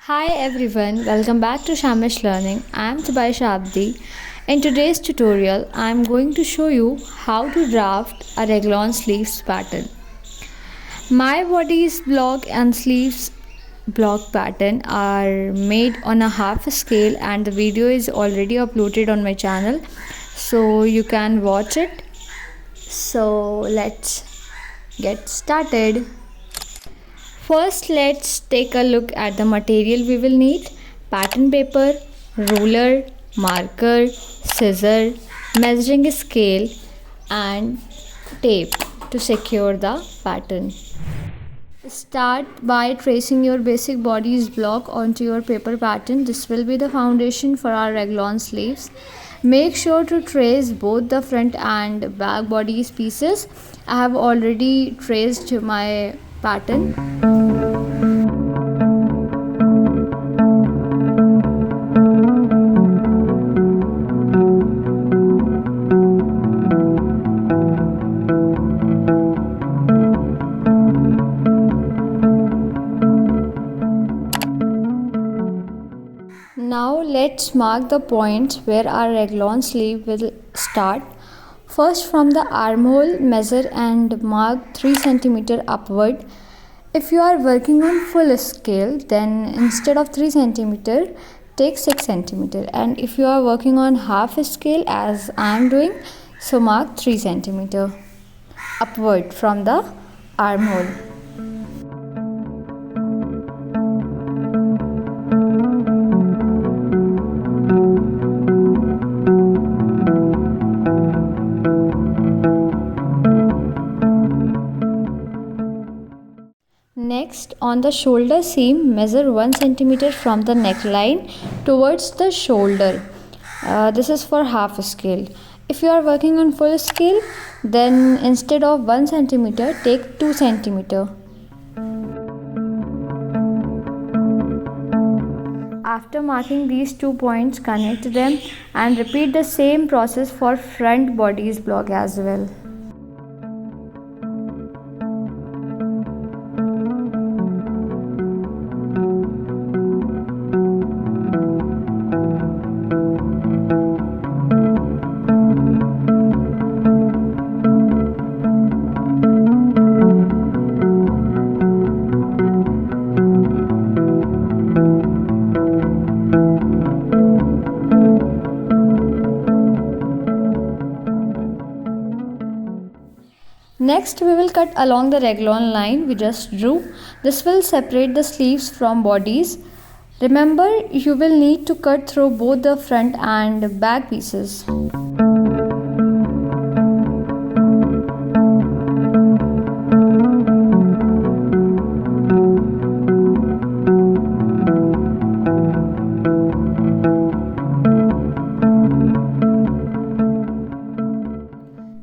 Hi everyone, welcome back to Shamish Learning. I am Tibai Shabdi. In today's tutorial, I am going to show you how to draft a Raglan sleeves pattern. My body's block and sleeves block pattern are made on a half scale and the video is already uploaded on my channel, so you can watch it. So let's get started. First, let's take a look at the material we will need: pattern paper, ruler, marker, scissor, measuring scale, and tape to secure the pattern. Start by tracing your basic body's block onto your paper pattern. This will be the foundation for our Raglan sleeves. Make sure to trace both the front and back body's pieces. I have already traced my pattern. Now let's mark the points where our Raglan sleeve will start. First, from the armhole, measure and mark 3 cm upward. If you are working on full scale, then instead of 3 cm, take 6 cm. And if you are working on half scale, as I am doing, so mark 3 cm upward from the armhole. Next, on the shoulder seam, measure 1 cm from the neckline towards the shoulder. This is for half scale. If you are working on full scale, then instead of 1 cm, take 2 cm. After marking these 2 points, connect them and repeat the same process for front body's block as well. Next, we will cut along the Raglan line we just drew. This will separate the sleeves from bodies. Remember, you will need to cut through both the front and back pieces.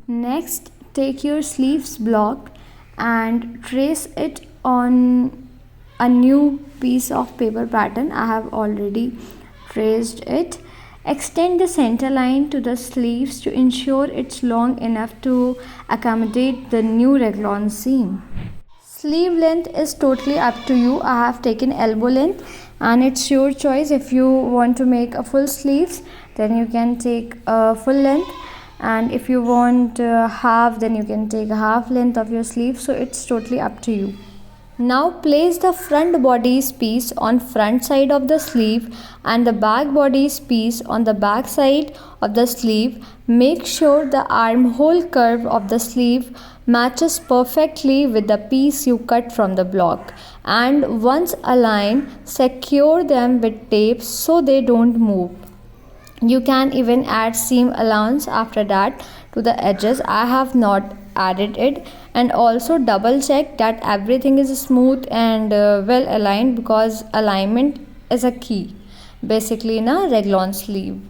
Next, take your sleeves block and trace it on a new piece of paper pattern. I have already traced it. Extend the center line to the sleeves to ensure it's long enough to accommodate the new Raglan seam. Sleeve length is totally up to you. I have taken elbow length and it's your choice. If you want to make a full sleeves, then you can take a full length, and if you want half, then you can take half length of your sleeve. So it's totally up to you. Now place the front body's piece on front side of the sleeve and the back body's piece on the back side of the sleeve. Make sure the armhole curve of the sleeve matches perfectly with the piece you cut from the block, and once aligned, secure them with tape so they don't move. You can even add seam allowance after that to the edges. I have not added it. And also double check that everything is smooth and well aligned, because alignment is a key basically in a Raglan sleeve.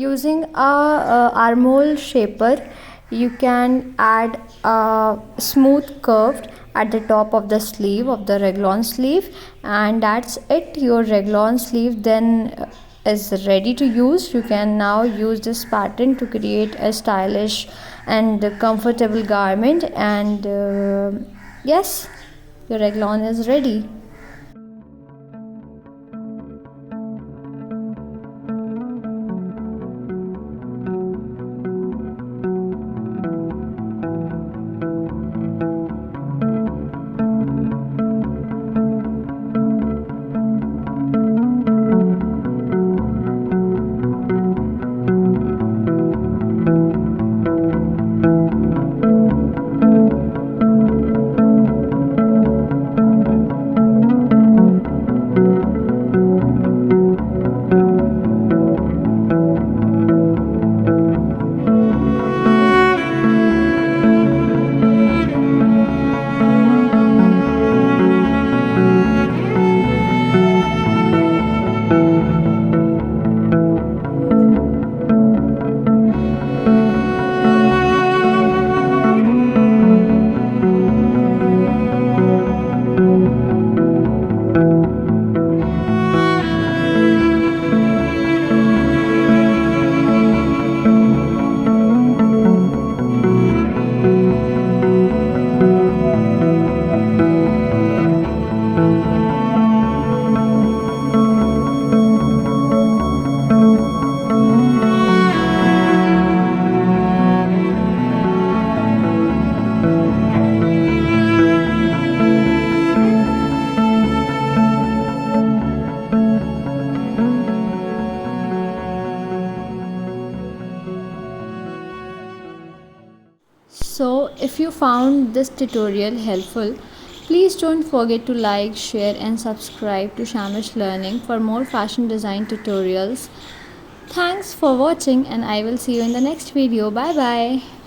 Using a armhole shaper, you can add a smooth curve at the top of the sleeve of the raglan sleeve, and that's it. Your raglan sleeve then is ready to use. You can now use this pattern to create a stylish and comfortable garment, and yes, your raglan is ready. So if you found this tutorial helpful, please don't forget to like, share and subscribe to Shamish Learning for more fashion design tutorials. Thanks for watching, and I will see you in the next video. Bye bye.